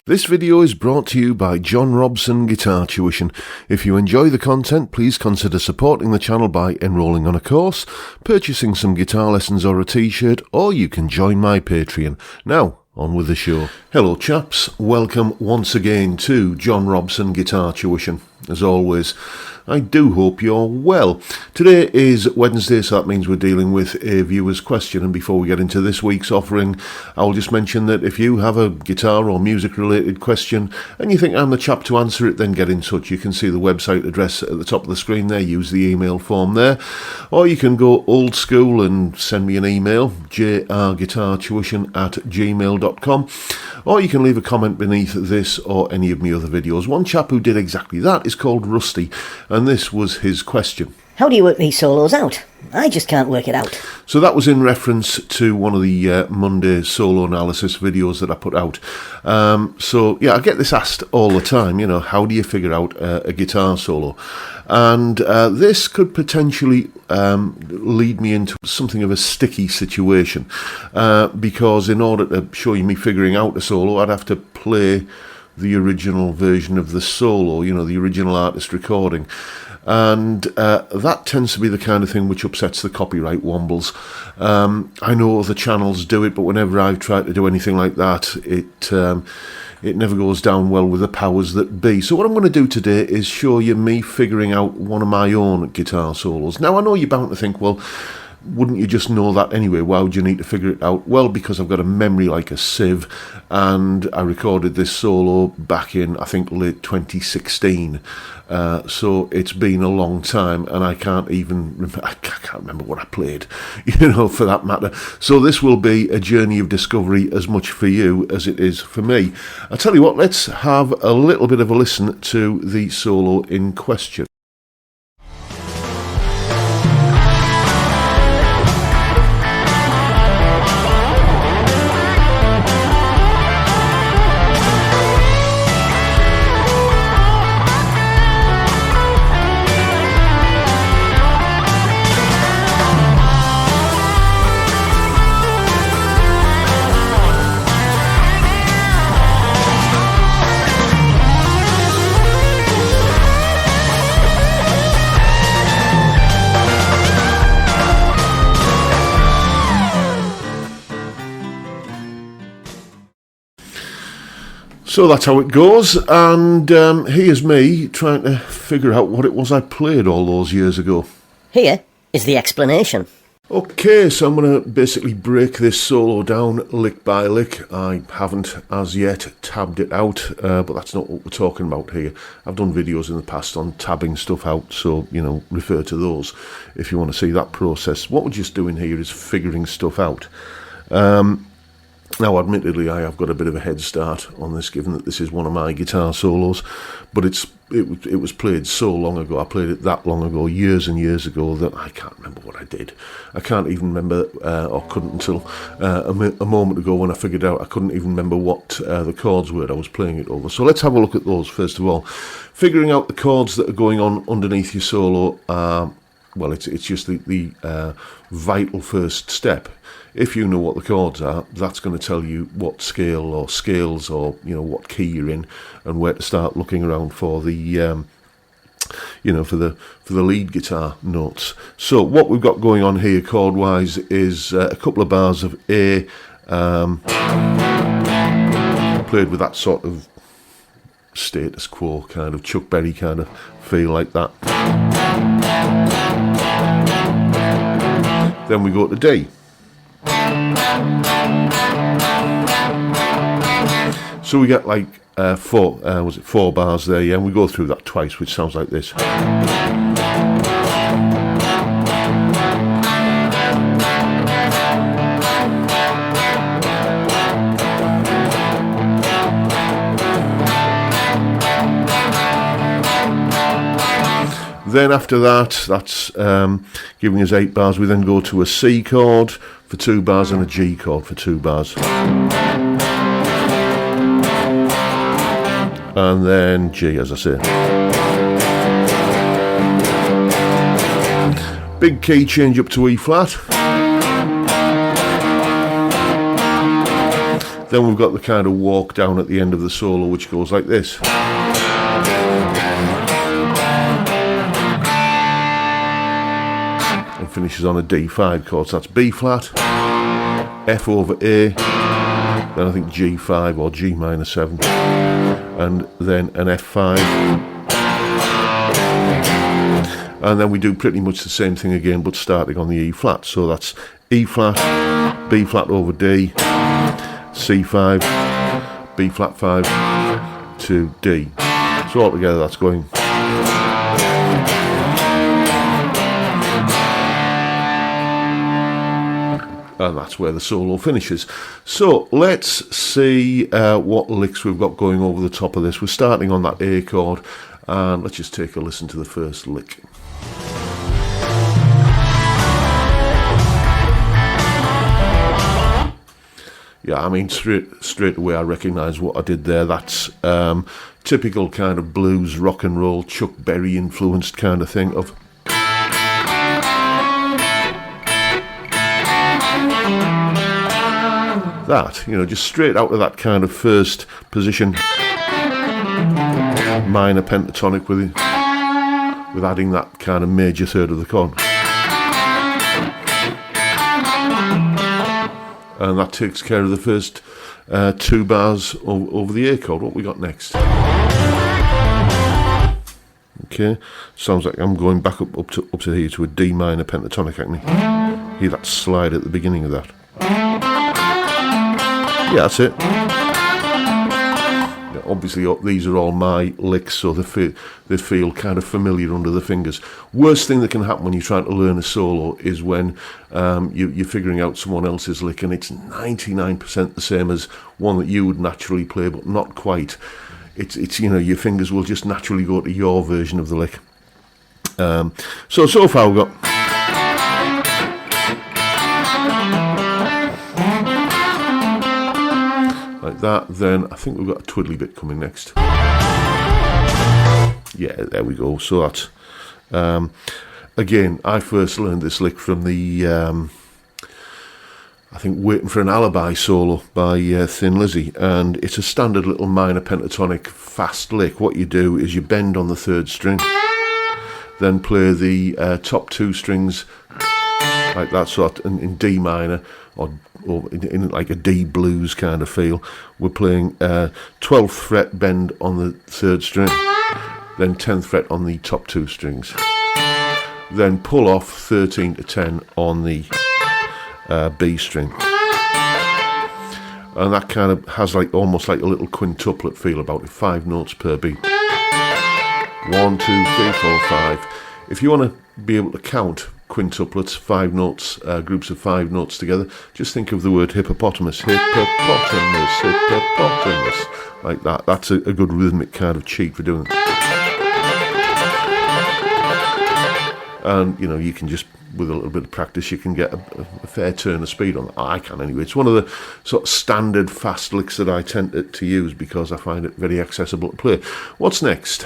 This video is brought to you by John Robson Guitar Tuition. If you enjoy the content, please consider supporting the channel by enrolling on a course, purchasing some guitar lessons or a t-shirt, or you can join my Patreon. Now, on with the show. Hello chaps, welcome once again to John Robson Guitar Tuition. As always, I do hope you're well. Today is Wednesday, so that means we're dealing with a viewer's question. And before we get into this week's offering, I'll just mention that if you have a guitar or music-related question and you think I'm the chap to answer it, then get in touch. You can see the website address at the top of the screen there. Use the email form there. Or you can go old school and send me an email, jrguitartuition@gmail.com. Or you can leave a comment beneath this or any of my other videos. One chap who did exactly that is called Rusty, and this was his question. How do you work these solos out? I just can't work it out. So that was in reference to one of the Monday solo analysis videos that I put out. So yeah, I get this asked all the time, you know, how do you figure out a guitar solo? And this could potentially lead me into something of a sticky situation, because in order to show you me figuring out a solo, I'd have to play the original version of the solo, you know, the original artist recording. And that tends to be the kind of thing which upsets the copyright wombles. I know other channels do it, but whenever I've tried to do anything like that, it never goes down well with the powers that be. So what I'm going to do today is show you me figuring out one of my own guitar solos. Now, I know you're bound to think, well, wouldn't you just know that anyway? Why would you need to figure it out? Well, because I've got a memory like a sieve, and I recorded this solo back in, I think, late 2016. So it's been a long time, and I can't remember what I played, you know, for that matter. So this will be a journey of discovery as much for you as it is for me. I tell you what, let's have a little bit of a listen to the solo in question. So that's how it goes, and here's me trying to figure out what it was I played all those years ago. Here is the explanation. Okay, so I'm going to basically break this solo down lick by lick. I haven't as yet tabbed it out, but that's not what we're talking about here. I've done videos in the past on tabbing stuff out, so, you know, refer to those if you want to see that process. What we're just doing here is figuring stuff out. Now, admittedly, I have got a bit of a head start on this, given that this is one of my guitar solos, but it was played so long ago. I played it that long ago, years and years ago, that I can't remember what I did. I can't even remember, or couldn't until a moment ago when I figured out I couldn't even remember what the chords were I was playing it over. So let's have a look at those first of all. Figuring out the chords that are going on underneath your solo, well, it's just the vital first step. If you know what the chords are, that's going to tell you what scale or scales, or, you know, what key you're in, and where to start looking around for the, you know, for the lead guitar notes. So what we've got going on here chord-wise is a couple of bars of A, played with that sort of status quo kind of Chuck Berry kind of feel like that. Then we go to D. So we get like four bars there, yeah, and we go through that twice, which sounds like this. Then after that, that's giving us 8 bars. We then go to a C chord for 2 bars and a G chord for 2 bars. And then G, as I say. Big key change up to E flat. Then we've got the kind of walk down at the end of the solo, which goes like this. And finishes on a D5 chord. So that's B flat, F over A, then I think G5 or G minor 7, and then an F5. And then we do pretty much the same thing again, but starting on the E flat. So that's E flat, B flat over D, C5, B flat 5 to D. So altogether that's going. And that's where the solo finishes. So let's see what licks we've got going over the top of this. We're starting on that A chord, and let's just take a listen to the first lick. Yeah, I mean, straight away I recognise what I did there. That's typical kind of blues, rock and roll, Chuck Berry influenced kind of thing of. That, you know, just straight out of that kind of first position, minor pentatonic with adding that kind of major third of the chord. And that takes care of the first 2 bars over the A chord. What we got next? Okay, sounds like I'm going back up to here to a D minor pentatonic, actually. Hear that slide at the beginning of that. Yeah, that's it. Yeah, obviously, these are all my licks, so they feel kind of familiar under the fingers. Worst thing that can happen when you're trying to learn a solo is when you're figuring out someone else's lick and it's 99% the same as one that you would naturally play, but not quite. It's you know, your fingers will just naturally go to your version of the lick. So far we've got. Like that, then I think we've got a twiddly bit coming next. Yeah, there we go. So that's again, I first learned this lick from the I think Waiting for an Alibi solo by Thin Lizzy, and it's a standard little minor pentatonic fast lick. What you do is you bend on the 3rd string, then play the top 2 strings like that, so that in D minor or in like a D blues kind of feel. We're playing 12th fret bend on the 3rd string, then 10th fret on the top 2 strings, then pull off 13 to 10 on the B string, and that kind of has like almost like a little quintuplet feel about it. 5 notes per beat. 1, 2, 3, 4, 5. If you want to be able to count quintuplets, 5 notes, groups of 5 notes together, just think of the word hippopotamus. Hippopotamus, hippopotamus, like that. That's a good rhythmic kind of cheat for doing it. And you know, you can just, with a little bit of practice, you can get a fair turn of speed on that. I can anyway. It's one of the sort of standard fast licks that I tend to use because I find it very accessible to play. What's next?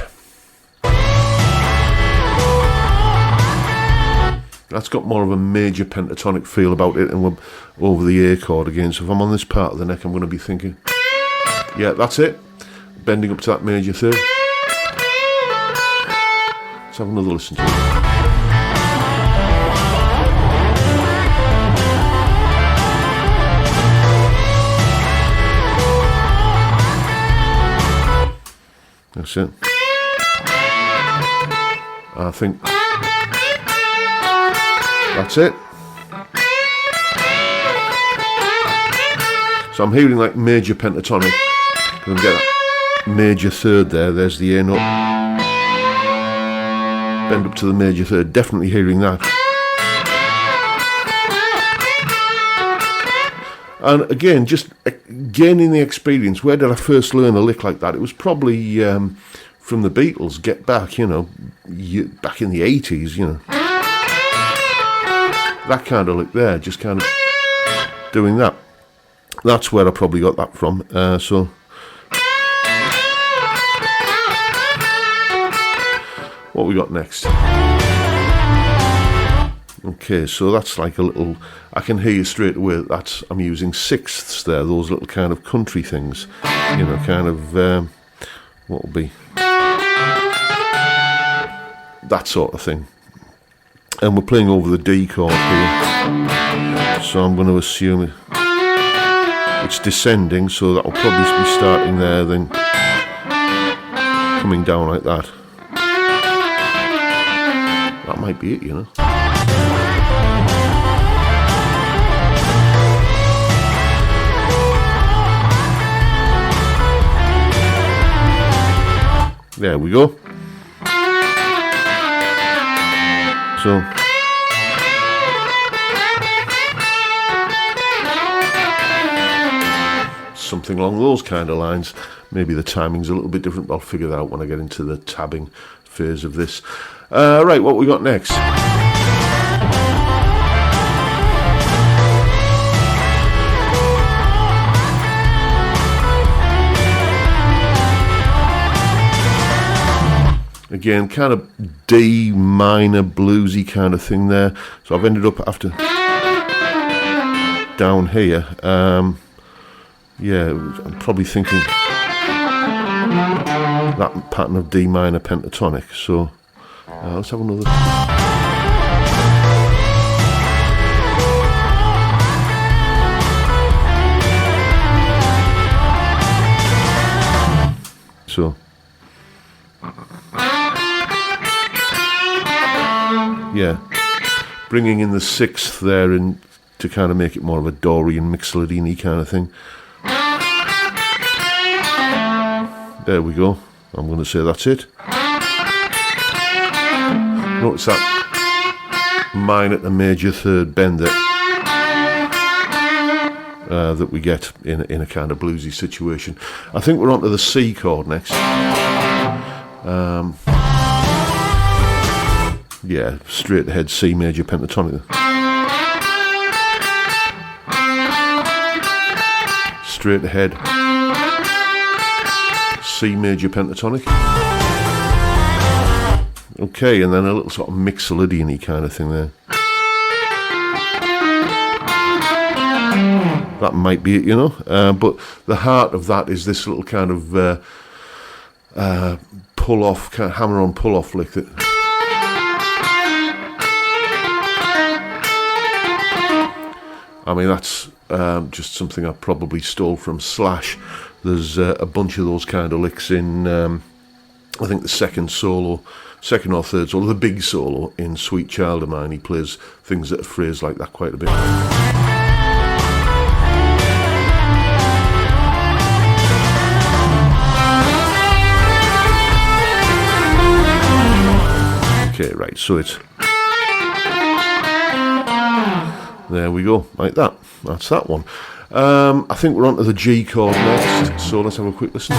That's got more of a major pentatonic feel about it, and we're over the A chord again. So if I'm on this part of the neck, I'm going to be thinking, yeah, that's it. Bending up to that major third. Let's have another listen to it. That's it. I think that's it. So I'm hearing like major pentatonic. I'm getting that major third there. There's the A note. Bend up to the major third. Definitely hearing that. And again, just gaining the experience. Where did I first learn a lick like that? It was probably from the Beatles. Get Back, you know, back in the 80s, you know. That kind of lick there, just kind of doing that. That's where I probably got that from. So what we got next? Okay, so that's like a little, I can hear you straight away, that's, I'm using sixths there, those little kind of country things, you know, kind of, what will be, that sort of thing. And we're playing over the D chord here, so I'm going to assume it's descending, so that will probably be starting there, then coming down like that. That might be it, you know. There we go. So something along those kind of lines. Maybe the timing's a little bit different, but I'll figure that out when I get into the tabbing phase of this. Right, what we got next? Again, kind of D minor bluesy kind of thing there. So I've ended up after down here. Yeah, I'm probably thinking that pattern of D minor pentatonic. So let's have another. So yeah, bringing in the sixth there in to kind of make it more of a Dorian Mixolydian kind of thing. There we go. I'm going to say that's it. Notice that minor to major third bend that we get in a kind of bluesy situation. I think we're on to the C chord next. Yeah, straight ahead C major pentatonic. Straight ahead C major pentatonic. Okay, and then a little sort of Mixolydian-y kind of thing there. That might be it, you know. But the heart of that is this little kind of pull-off, kind of hammer-on pull-off lick that. I mean, that's just something I probably stole from Slash. There's a bunch of those kind of licks in, I think, the second or third solo, the big solo in Sweet Child of Mine. He plays things that are phrased like that quite a bit. Okay, right, so it's... There we go, like that. That's that one. I think we're on to the G chord next, so let's have a quick listen.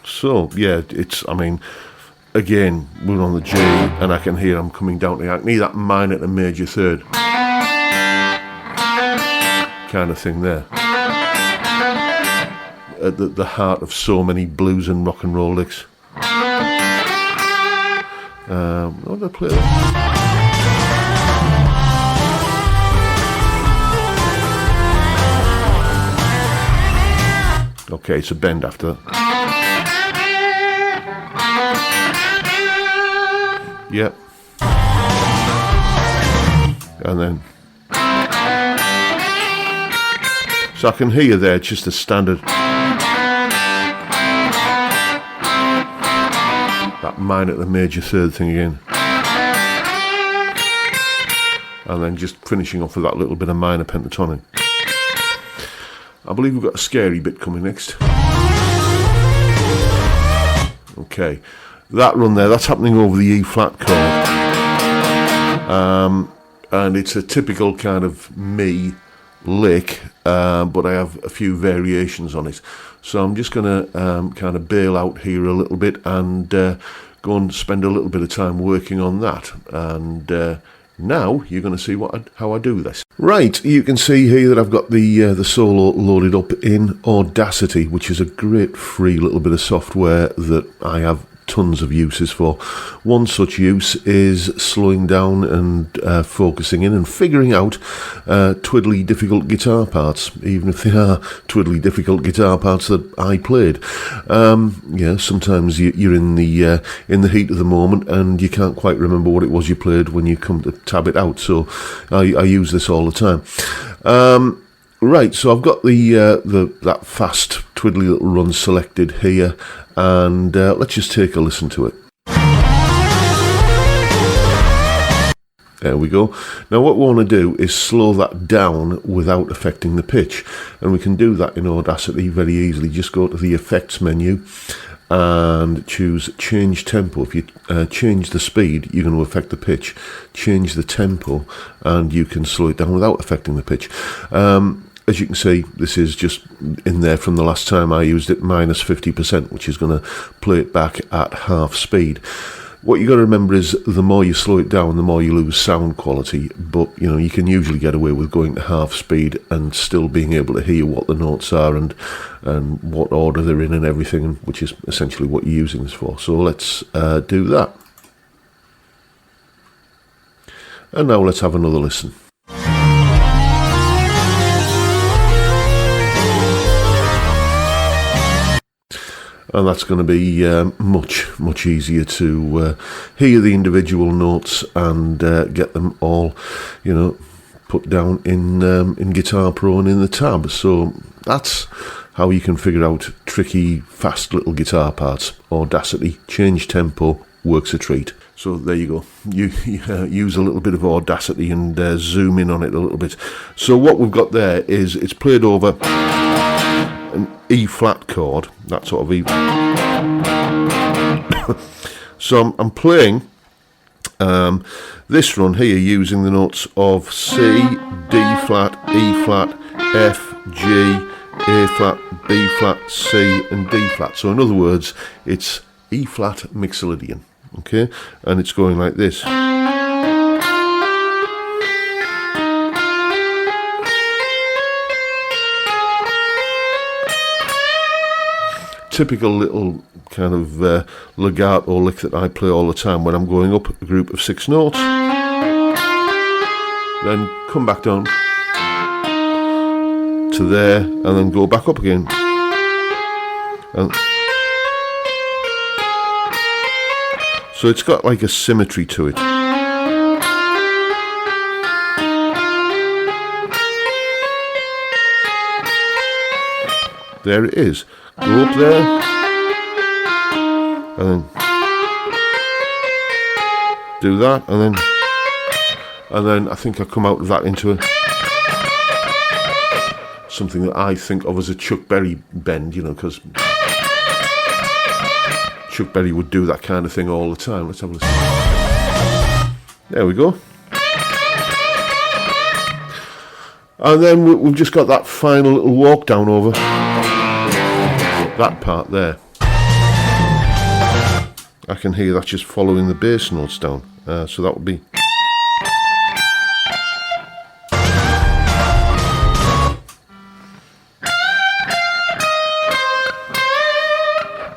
So, yeah, it's, I mean, again, we're on the G, and I can hear I'm coming down to, I need that minor to major third kind of thing there. At the heart of so many blues and rock and roll licks. What did I play there? Okay, it's a bend after that. Yep. And then. So I can hear you there, just a standard. That minor to the major third thing again. And then just finishing off with that little bit of minor pentatonic. I believe we've got a scary bit coming next. Okay. That run there, that's happening over the E flat chord. And it's a typical kind of me lick, but I have a few variations on it. So I'm just going to kind of bail out here a little bit and go and spend a little bit of time working on that. And now you're going to see how I do this. Right, you can see here that I've got the solo loaded up in Audacity, which is a great free little bit of software that I have tons of uses for. One such use is slowing down and focusing in and figuring out twiddly difficult guitar parts, even if they are twiddly difficult guitar parts that I played. Yeah, sometimes you're in the heat of the moment and you can't quite remember what it was you played when you come to tab it out. So I use this all the time. Right, so I've got that fast twiddly little run selected here, and let's just take a listen to it. There we go. Now what we want to do is slow that down without affecting the pitch, and we can do that in Audacity very easily. Just go to the Effects menu and choose Change Tempo. If you change the speed, you're going to affect the pitch. Change the tempo and you can slow it down without affecting the pitch. As you can see, this is just in there from the last time I used it, minus 50%, which is going to play it back at half speed. What you got to remember is the more you slow it down, the more you lose sound quality. But you can usually get away with going to half speed and still being able to hear what the notes are and what order they're in and everything, which is essentially what you're using this for. So let's do that. And now let's have another listen. And that's going to be much easier to hear the individual notes and get them all, put down in Guitar Pro and in the tab. So that's how you can figure out tricky, fast little guitar parts. Audacity, change tempo, works a treat. So there you go. You use a little bit of Audacity and zoom in on it a little bit. So what we've got there is it's played over an E flat chord, that sort of E. So I'm playing this run here using the notes of C, D flat, E flat, F, G, A flat, B flat, C and D flat. So in other words, it's E flat mixolydian, okay? And it's going like this. Typical little kind of legato lick that I play all the time when I'm going up a group of 6 notes, then come back down to there and then go back up again. And so it's got like a symmetry to it. There it is. Go up there, and then do that, and then I think I come out of that into something that I think of as a Chuck Berry bend, because Chuck Berry would do that kind of thing all the time. Let's have a listen. There we go. And then we've just got that final little walk down over that part there. I can hear that's just following the bass notes down, so that would be.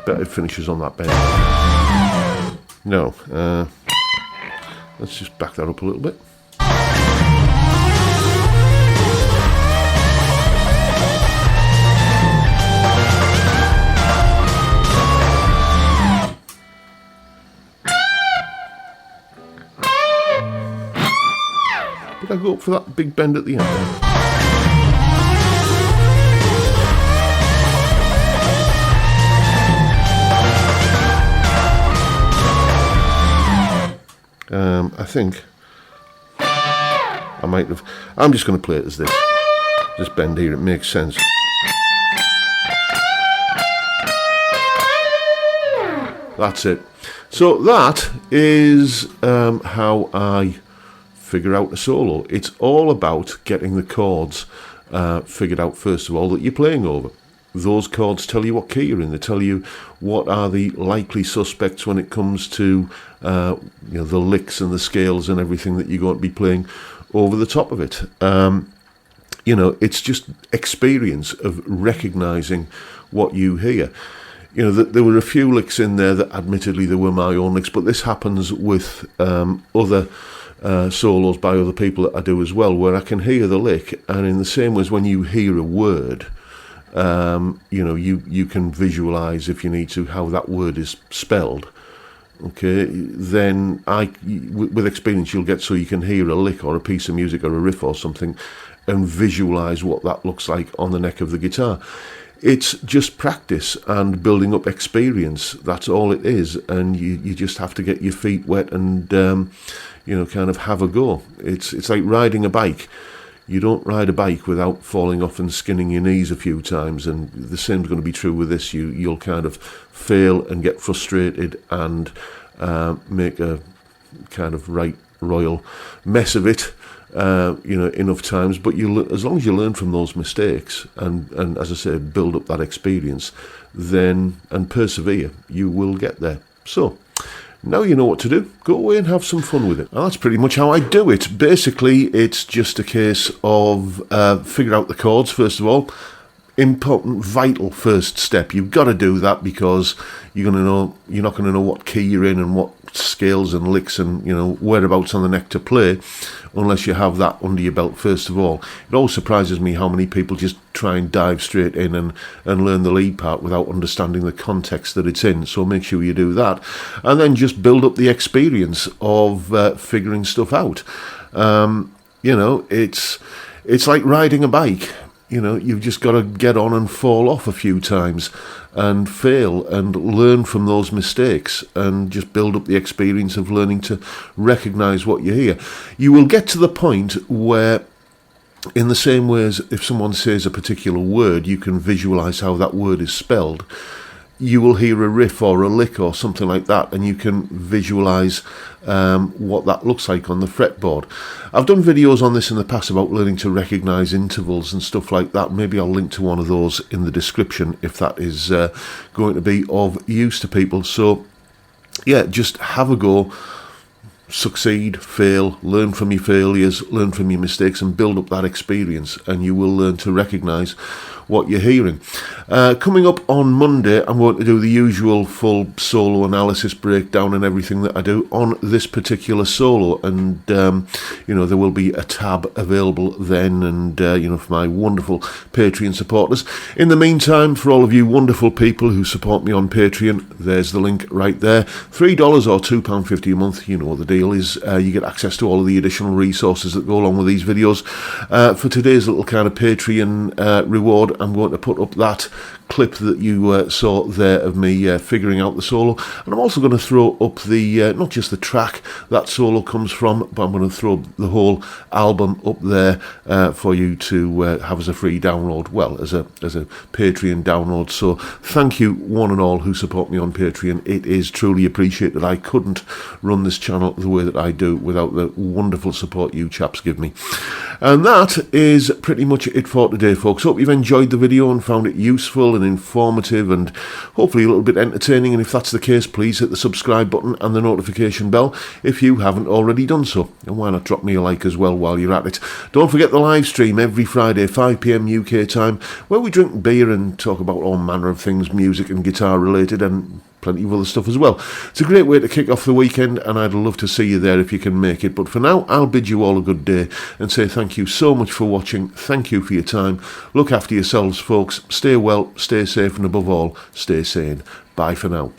Bet it finishes on that bend. No, let's just back that up a little bit. I go up for that big bend at the end. I think I might have. I'm just going to play it as this bend here. It makes sense. That's it. So that is how I figure out a solo. It's all about getting the chords figured out first of all that you're playing over. Those chords tell you what key you're in. They tell you what are the likely suspects when it comes to the licks and the scales and everything that you're going to be playing over the top of it. It's just experience of recognising what you hear. There were a few licks in there that admittedly they were my own licks, but this happens with other solos by other people that I do as well, where I can hear the lick, and in the same way as when you hear a word, you can visualise, if you need to, how that word is spelled. Okay, then with experience, you'll get so you can hear a lick or a piece of music or a riff or something and visualise what that looks like on the neck of the guitar. It's just practice and building up experience. That's all it is, and you just have to get your feet wet and kind of have a go. It's like riding a bike. You don't ride a bike without falling off and skinning your knees a few times, and the same's going to be true with this. You'll kind of fail and get frustrated and make a kind of right royal mess of it, enough times. But as long as you learn from those mistakes and as I say, build up that experience, then and persevere, you will get there. So now you know what to do. Go away and have some fun with it. And that's pretty much how I do it. Basically, it's just a case of figure out the chords, first of all. Important, vital first step. You've got to do that because you're not going to know what key you're in and what scales and licks and whereabouts on the neck to play unless you have that under your belt first of all. It always surprises me how many people just try and dive straight in and learn the lead part without understanding the context that it's in. So make sure you do that, and then just build up the experience of figuring stuff out. It's like riding a bike. You've just got to get on and fall off a few times and fail and learn from those mistakes and just build up the experience of learning to recognise what you hear. You will get to the point where, in the same way as if someone says a particular word, you can visualise how that word is spelled. You will hear a riff or a lick or something like that, and you can visualise what that looks like on the fretboard. I've done videos on this in the past about learning to recognise intervals and stuff like that. Maybe I'll link to one of those in the description if that is going to be of use to people. So, yeah, just have a go. Succeed, fail, learn from your failures, learn from your mistakes, and build up that experience, and you will learn to recognise what you're hearing. Coming up on Monday, I'm going to do the usual full solo analysis breakdown and everything that I do on this particular solo, and there will be a tab available then, and for my wonderful Patreon supporters. In the meantime, for all of you wonderful people who support me on Patreon, there's the link right there. $3 or £2.50 a month, you know what the deal is. You get access to all of the additional resources that go along with these videos. For today's little kind of Patreon reward, I'm going to put up that clip that you saw there of me figuring out the solo, and I'm also going to throw up the not just the track that solo comes from, but I'm going to throw the whole album up there for you to have as a free download, well, as a Patreon download. So thank you one and all who support me on Patreon. It is truly appreciated. I couldn't run this channel the way that I do without the wonderful support you chaps give me. And that is pretty much it for today, folks. Hope you've enjoyed the video and found it useful and informative and hopefully a little bit entertaining, and if that's the case, please hit the subscribe button and the notification bell if you haven't already done so, and why not drop me a like as well while you're at it. Don't forget the live stream every Friday 5 PM UK time, where we drink beer and talk about all manner of things music and guitar related, and plenty of other stuff as well. It's a great way to kick off the weekend, and I'd love to see you there if you can make it. But for now, I'll bid you all a good day and say thank you so much for watching. Thank you for your time. Look after yourselves, folks. Stay well, stay safe, and above all, stay sane. Bye for now.